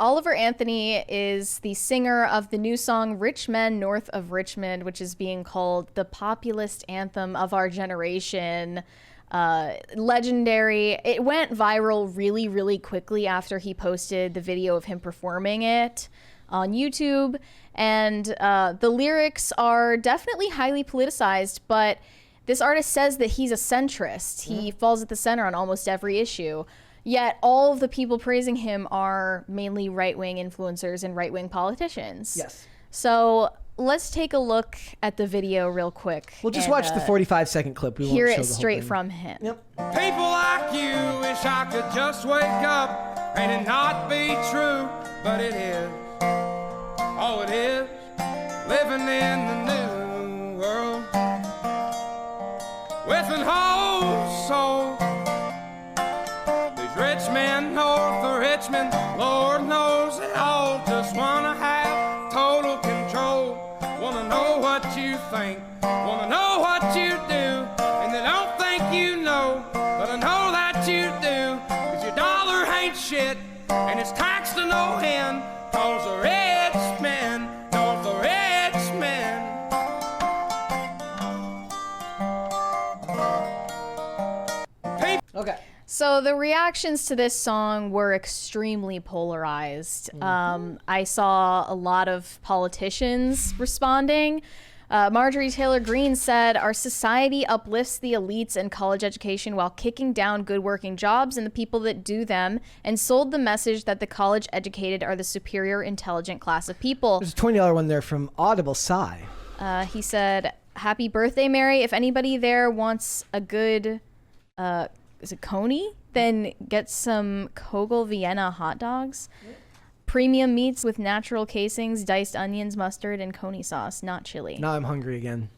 Oliver Anthony is the singer of the new song Rich Men North of Richmond, which is being called the populist anthem of our generation. Legendary. It went viral really, really quickly after he posted the video of him performing it on YouTube. And the lyrics are definitely highly politicized, but this artist says that he's a centrist. He falls at the center on almost every issue. Yet all of the people praising him are mainly right-wing influencers and right-wing politicians. Yes. So let's take a look at the video real quick. We'll just watch the 45-second clip. We won't hear show it the whole straight thing. from him. Yep. People like you wish I could just wake up and it not be true, but it is. Oh, it is. Living in the new world with an whole soul. These rich men north of Richmond, Lord knows they all just wanna have total control. Wanna know what you think, wanna know what you do, and they don't think you know, but I know that you do, 'cause your dollar ain't shit, and it's taxed to no end, 'cause the rich men north of Richmond. Okay. So the reactions to this song were extremely polarized. I saw a lot of politicians responding. Marjorie Taylor Greene said, "Our society uplifts the elites and college education while kicking down good working jobs and the people that do them, and sold the message that the college educated are the superior intelligent class of people." There's a $20 one there from Audible Sigh. He said, "Happy birthday, Mary. If anybody there wants a good, is it Coney? Then get some Kogel Vienna hot dogs. Premium meats with natural casings, diced onions, mustard, and Coney sauce, not chili." Now I'm hungry again.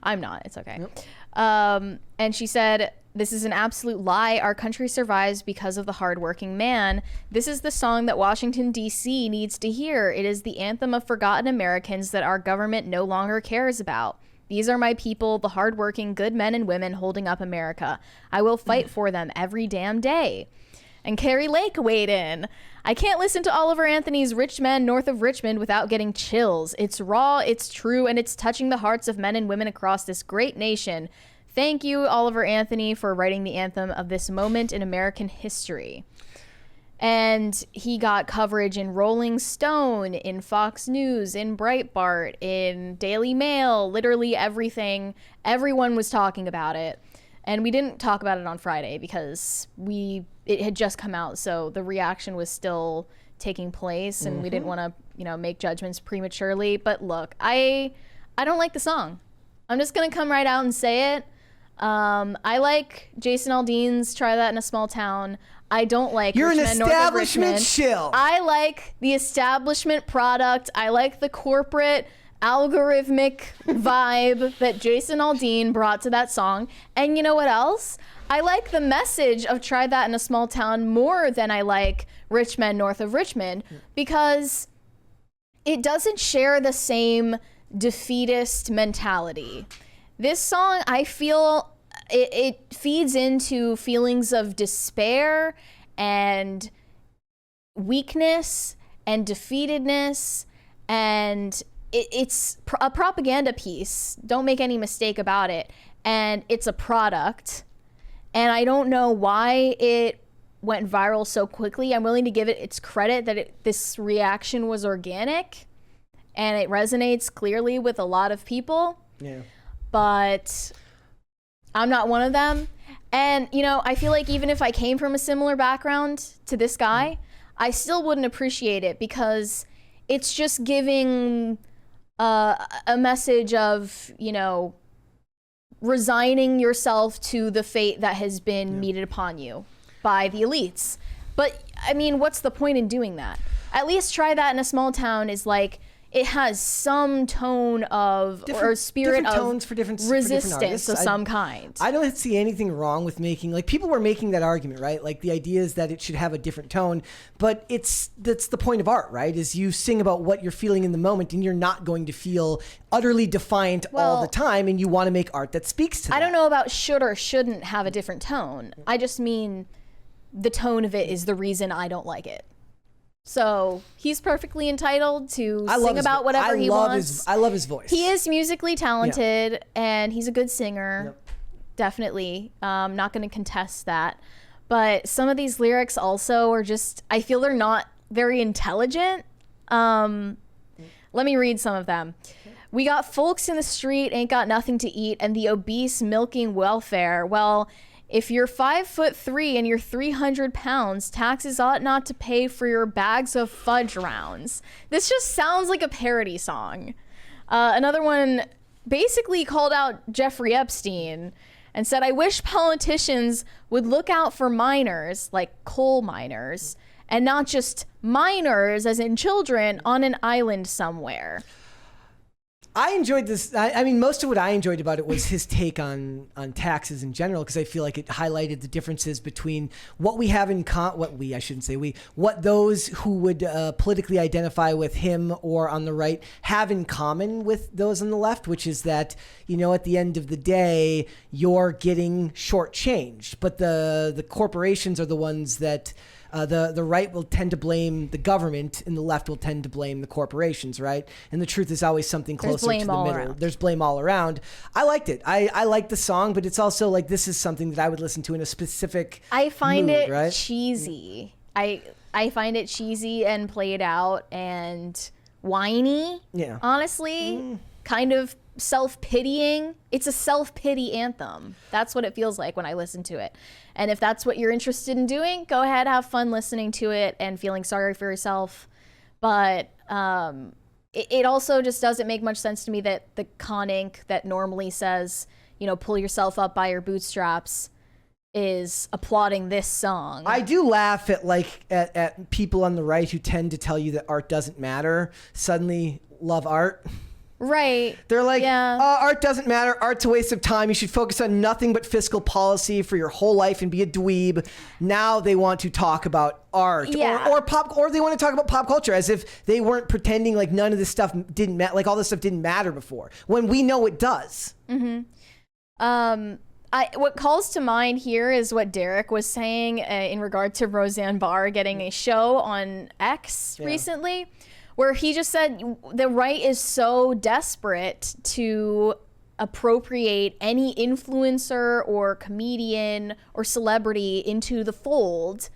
I'm not. It's okay. Yep. And she said, "This is an absolute lie. Our country survives because of the hardworking man. This is the song that Washington, D.C. needs to hear. It is the anthem of forgotten Americans that our government no longer cares about. These are my people, the hardworking, good men and women holding up America. I will fight for them every damn day." And Carrie Lake weighed in. "I can't listen to Oliver Anthony's Rich Men North of Richmond without getting chills. It's raw, it's true, and it's touching the hearts of men and women across this great nation. Thank you, Oliver Anthony, for writing the anthem of this moment in American history." And he got coverage in Rolling Stone, in Fox News, in Breitbart, in Daily Mail, literally everything. Everyone was talking about it. And we didn't talk about it on Friday because it had just come out, so the reaction was still taking place, and we didn't want to, make judgments prematurely. But look, I don't like the song. I'm just gonna come right out and say it. I like Jason Aldean's "Try That in a Small Town." I don't like You're an Rich Men North of establishment Richmond. shill. I like the establishment product. I like the corporate algorithmic vibe that Jason Aldean brought to that song. And you know what else? I like the message of "Try That in a Small Town" more than I like Rich Men North of Richmond, because it doesn't share the same defeatist mentality. This song, I feel it feeds into feelings of despair and weakness and defeatedness, and it's a propaganda piece. Don't make any mistake about it. And it's a product. And I don't know why it went viral so quickly. I'm willing to give it its credit that this reaction was organic and it resonates clearly with a lot of people. Yeah. But I'm not one of them. And, I feel like even if I came from a similar background to this guy, I still wouldn't appreciate it, because it's just giving a message of, resigning yourself to the fate that has been meted upon you by the elites. But, what's the point in doing that? At least "Try That in a Small Town" is like, it has some tone of, or spirit of tones for different resistance of some kind. I don't see anything wrong with making, people were making that argument, right? Like, the idea is that it should have a different tone, but that's the point of art, right? Is you sing about what you're feeling in the moment, and you're not going to feel utterly defiant all the time, and you want to make art that speaks to that. I don't know about should or shouldn't have a different tone. I just mean the tone of it is the reason I don't like it. So he's perfectly entitled to sing about whatever he wants. I love his voice. He is musically talented, and he's a good singer. Yep. Definitely. Not going to contest that. But some of these lyrics also are just, I feel they're not very intelligent. Let me read some of them. We got folks in the street ain't got nothing to eat, and the obese milking welfare. Well, if you're 5'3" and you're 300 pounds, taxes ought not to pay for your bags of fudge rounds. This just sounds like a parody song. Another one basically called out Jeffrey Epstein and said, I wish politicians would look out for minors, like coal miners, and not just minors, as in children, on an island somewhere. I enjoyed this. I mean, most of what I enjoyed about it was his take on taxes in general, because I feel like it highlighted the differences between what we have in what those who would politically identify with him or on the right have in common with those on the left, which is that, at the end of the day, you're getting shortchanged, but the corporations are the ones that the right will tend to blame the government and the left will tend to blame the corporations, right? And the truth is always something closer to the middle. Around. There's blame all around. I liked it. I liked the song, but it's also like this is something that I would listen to in a specific I find mood, it right? cheesy. I find it cheesy and played out and whiny. Yeah. Honestly, kind of self-pitying. It's a self-pity anthem. That's what it feels like when I listen to it. And if that's what you're interested in doing, go ahead, have fun listening to it and feeling sorry for yourself. But it also just doesn't make much sense to me that the con ink that normally says, pull yourself up by your bootstraps is applauding this song. I do laugh at people on the right who tend to tell you that art doesn't matter, suddenly love art. Right. They're like, yeah. Art doesn't matter. Art's a waste of time. You should focus on nothing but fiscal policy for your whole life and be a dweeb. Now they want to talk about art or they want to talk about pop culture as if they weren't pretending like none of this stuff didn't matter, like all this stuff didn't matter before, when we know it does. Mm-hmm. What calls to mind here is what Derek was saying in regard to Roseanne Barr getting a show on X recently, where he just said the right is so desperate to appropriate any influencer or comedian or celebrity into the fold,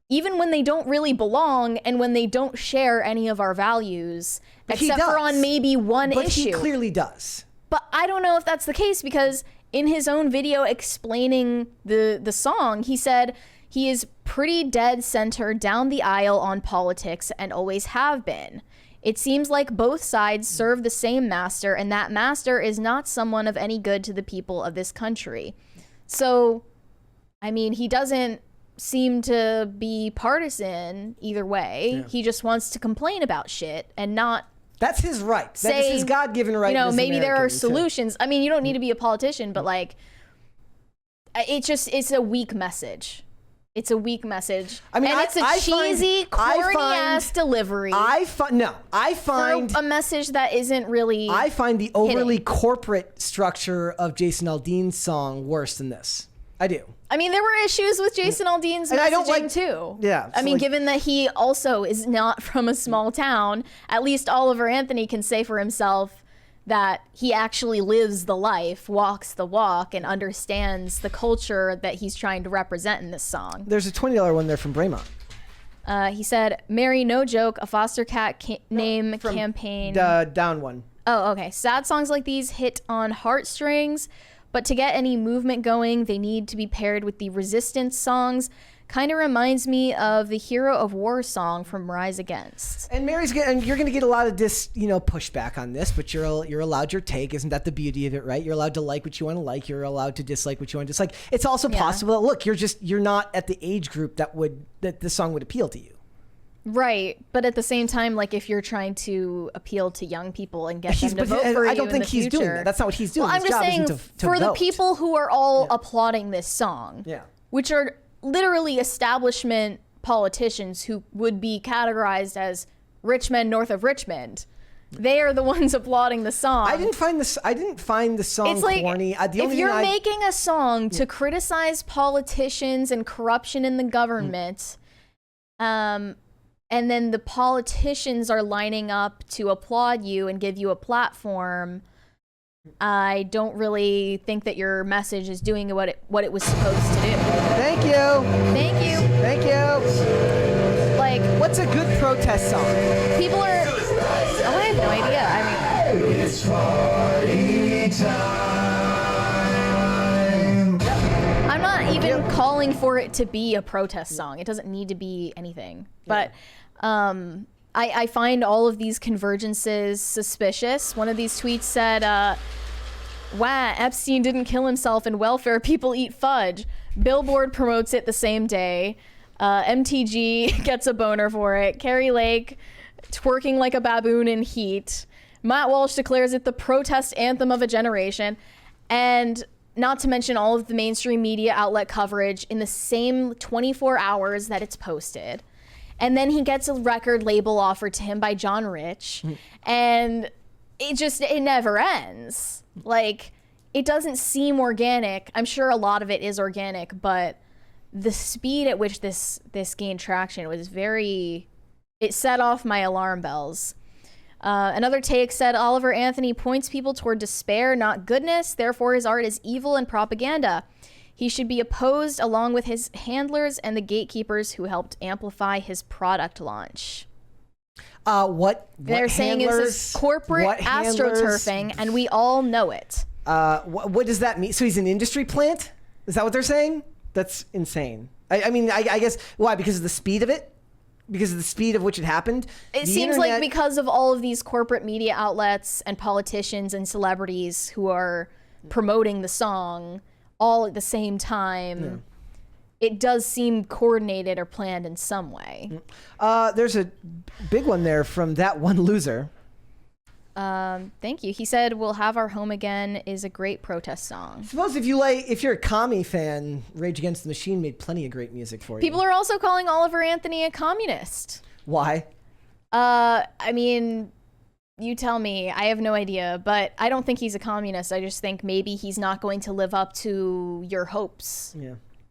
even when they don't really belong and when they don't share any of our values, except for on maybe one issue. But he clearly does. But I don't know if that's the case, because in his own video explaining the song, he said he is pretty dead center down the aisle on politics and always have been. It seems like both sides serve the same master, and that master is not someone of any good to the people of this country. So, I mean, he doesn't seem to be partisan either way. Yeah. He just wants to complain about shit and not. That's his right. That's his God-given right. Maybe there are solutions. I mean, you don't need to be a politician, but like, it's a weak message. It's a weak message. I mean, and it's a cheesy, corny-ass delivery. I find for a message that isn't really. I find the overly corporate structure of Jason Aldean's song worse than this. I do. I mean, there were issues with Jason Aldean's messaging too. Yeah. I mean, given that he also is not from a small town, at least Oliver Anthony can say for himself that he actually lives the life, walks the walk, and understands the culture that he's trying to represent in this song. There's a $20 one there from Braymont. He said, Mary, no joke, a foster cat name campaign. Down one. Oh, okay. Sad songs like these hit on heartstrings, but to get any movement going, they need to be paired with the resistance songs. Kind of reminds me of the Hero of War song from Rise Against. And you're going to get a lot of pushback on this, but you're allowed your take. Isn't that the beauty of it, right? You're allowed to like what you want to like. You're allowed to dislike what you want to dislike. It's also possible that, look, you're not at the age group that this song would appeal to you. Right, but at the same time, like if you're trying to appeal to young people and get them to vote for you, I don't think he's doing that. That's not what he's doing. Well, I'm just saying for the people who are all applauding this song, which are literally establishment politicians who would be categorized as Richmond, north of Richmond. They are the ones applauding the song. I didn't find the song corny. If you're making a song to criticize politicians and corruption in the government, and and then the politicians are lining up to applaud you and give you a platform, I don't really think that your message is doing what it was supposed to do. Thank you. Thank you. Thank you. Like, What's a good protest song? people are... Oh, I have no idea. I mean... It's party time. I'm not even calling for it to be a protest song. It doesn't need to be anything. But I find all of these convergences suspicious. One of these tweets said, wow, Epstein didn't kill himself and welfare people eat fudge. Billboard promotes it the same day. MTG gets a boner for it. Carrie Lake twerking like a baboon in heat. Matt Walsh declares it the protest anthem of a generation. And not to mention all of the mainstream media outlet coverage in the same 24 hours that it's posted. And then he gets a record label offered to him by John Rich. And it never ends. Like, it doesn't seem organic. I'm sure a lot of it is organic, but the speed at which this gained traction was it set off my alarm bells. Another take said Oliver Anthony points people toward despair, not goodness. Therefore, his art is evil and propaganda. He should be opposed along with his handlers and the gatekeepers who helped amplify his product launch. What They're saying is corporate astroturfing, and we all know it. What does that mean? So he's an industry plant? Is that what they're saying? That's insane. I mean, I guess, why? Because of the speed of it? Because of the speed of which it happened? It seems like because of all of these corporate media outlets and politicians and celebrities who are promoting the song all at the same time, it does seem coordinated or planned in some way. There's a big one there from that one loser. Thank you. He said, "We'll Have Our Home Again" is a great protest song. Suppose if you're a commie fan, Rage Against the Machine made plenty of great music for you. People are also calling Oliver Anthony a communist. Why? I mean, you tell me. I have no idea, but I don't think he's a communist. I just think maybe he's not going to live up to your hopes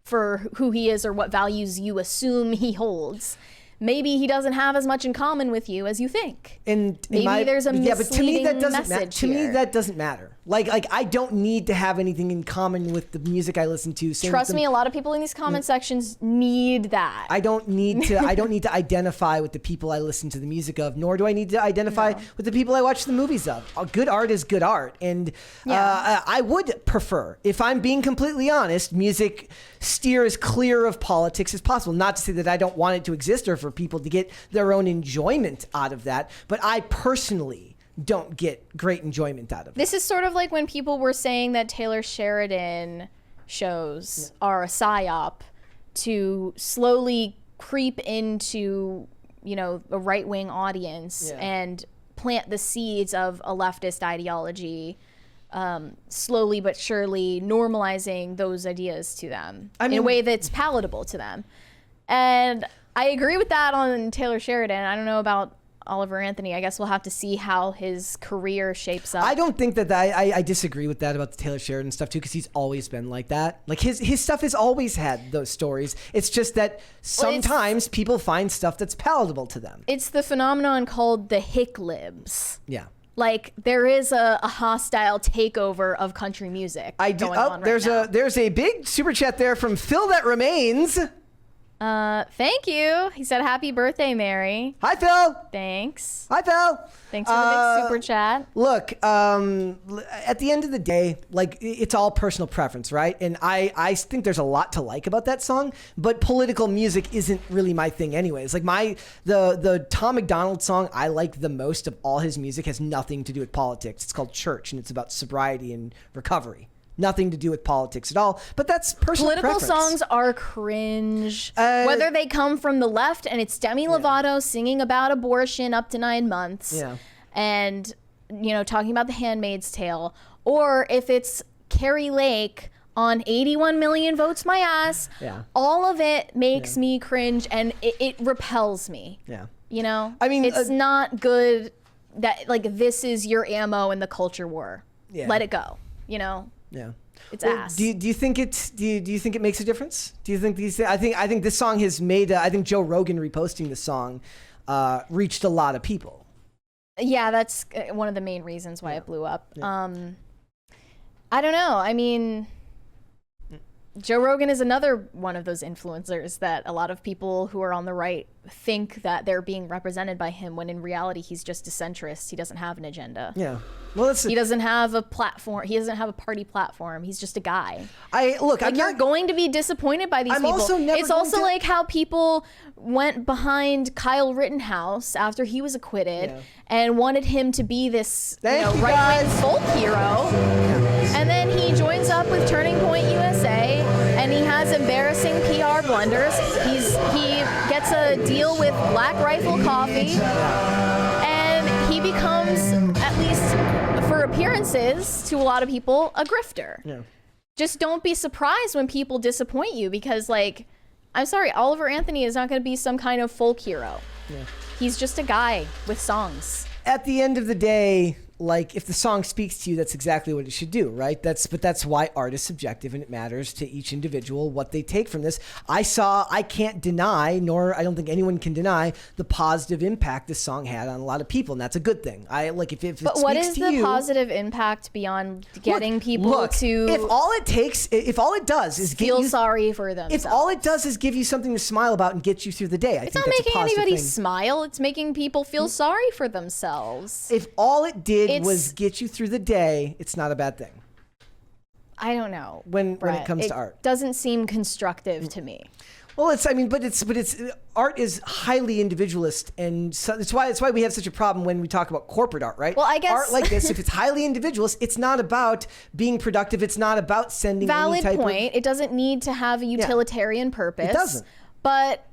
for who he is or what values you assume he holds. Maybe he doesn't have as much in common with you as you think. And maybe there's a misleading but to me that doesn't message to me here. that doesn't matter. Like I don't need to have anything in common with the music I listen to. Trust me, a lot of people in these comment sections need that. I don't need to identify with the people I listen to the music of, nor do I need to identify with the people I watch the movies of. Good art is good art, and I would prefer, if I'm being completely honest, music steer as clear of politics as possible. Not to say that I don't want it to exist or for people to get their own enjoyment out of that, but I personally don't get great enjoyment out of it. This is sort of like when people were saying that Taylor Sheridan shows are a psyop to slowly creep into, a right-wing audience and plant the seeds of a leftist ideology, slowly but surely normalizing those ideas to them in a way that's palatable to them. And I agree with that on Taylor Sheridan. I don't know about Oliver Anthony. I guess we'll have to see how his career shapes up. I don't think that I disagree with that about the Taylor Sheridan stuff too, because he's always been like that. Like his stuff has always had those stories. It's just that sometimes people find stuff that's palatable to them. It's the phenomenon called the hick libs. Yeah. Like there is a hostile takeover of country music going on right now. There's a big super chat there from Phil that remains. Thank you. He said, "Happy birthday, Mary." Hi, Phil. Thanks. Hi, Phil. Thanks for the big super chat. Look, at the end of the day, like it's all personal preference, right? And I think there's a lot to like about that song, but political music isn't really my thing anyways. Like the Tom McDonald song I like the most of all his music has nothing to do with politics. It's called Church, and it's about sobriety and recovery. Nothing to do with politics at all, but that's personal Political preference. songs are cringe. Whether they come from the left and it's Demi Lovato singing about abortion up to 9 months and, talking about The Handmaid's Tale, or if it's Carrie Lake on 81 Million Votes My Ass, all of it makes me cringe and it repels me. Yeah. I mean, it's not good that, this is your ammo in the culture war. Yeah. Let it go, Yeah, it's ass. Do you think do you think it makes a difference? Do you think I think this song has made? I think Joe Rogan reposting the song reached a lot of people. Yeah, that's one of the main reasons why it blew up. I don't know. I mean, Joe Rogan is another one of those influencers that a lot of people who are on the right think that they're being represented by him, when in reality he's just a centrist. He doesn't have an agenda. Yeah. Well, he doesn't have a platform. He doesn't have a party platform. He's just a guy. You're going to be disappointed by these people. It's also like how people went behind Kyle Rittenhouse after he was acquitted and wanted him to be this right-wing folk hero. And then he joins up with Turning Point USA, and he has embarrassing PR blunders. He gets a deal with Black Rifle Coffee, and he becomes, at least for appearances to a lot of people, a grifter. Yeah. Just don't be surprised when people disappoint you, because, like, I'm sorry, Oliver Anthony is not going to be some kind of folk hero. Yeah. He's just a guy with songs. At the end of the day, like, if the song speaks to you, that's exactly what it should do, right? But that's why art is subjective, and it matters to each individual what they take from this. I can't deny, nor I don't think anyone can deny, the positive impact this song had on a lot of people, and that's a good thing. If it speaks to you. But what is the positive impact beyond getting people to? If all it does is feel sorry for themselves. If all it does is give you something to smile about and get you through the day, I think that's a positive thing. It's not making anybody smile. It's making people feel sorry for themselves. If all it did was get you through the day, it's not a bad thing. I don't know. When it comes to art, doesn't seem constructive to me. Well, but art is highly individualist, and so that's why we have such a problem when we talk about corporate art, right? Well, I guess art like this, if it's highly individualist, it's not about being productive. It's not about sending valid point. It doesn't need to have a utilitarian purpose. It doesn't. But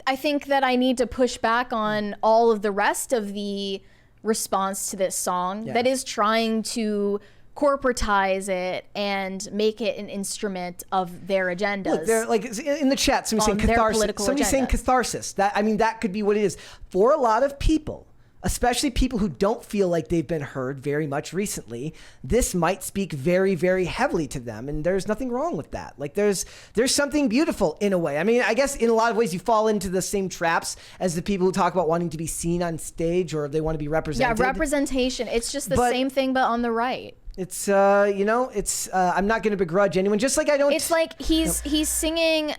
I think that I need to push back on all of the rest of the response to this song that is trying to corporatize it and make it an instrument of their agendas. Look, they're like in the chat, somebody's saying catharsis. Somebody's saying catharsis. That could be what it is for a lot of people, especially people who don't feel like they've been heard very much recently. This might speak very, very heavily to them, and there's nothing wrong with that. Like there's something beautiful in a way. I mean, I guess in a lot of ways you fall into the same traps as the people who talk about wanting to be seen on stage, or they want to be represented. Yeah, representation. It's just the same thing, but on the right. It's I'm not going to begrudge anyone. Just like I don't. It's like he's singing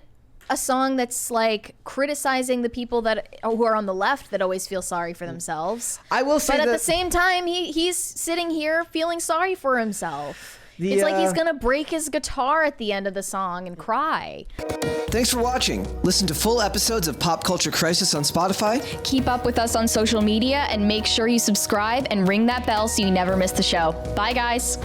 a song that's like criticizing the people who are on the left that always feel sorry for themselves. I will say, but at the same time, he's sitting here feeling sorry for himself. It's like he's gonna break his guitar at the end of the song and cry. Thanks for watching. Listen to full episodes of Pop Culture Crisis on Spotify. Keep up with us on social media, and make sure you subscribe and ring that bell so you never miss the show. Bye, guys.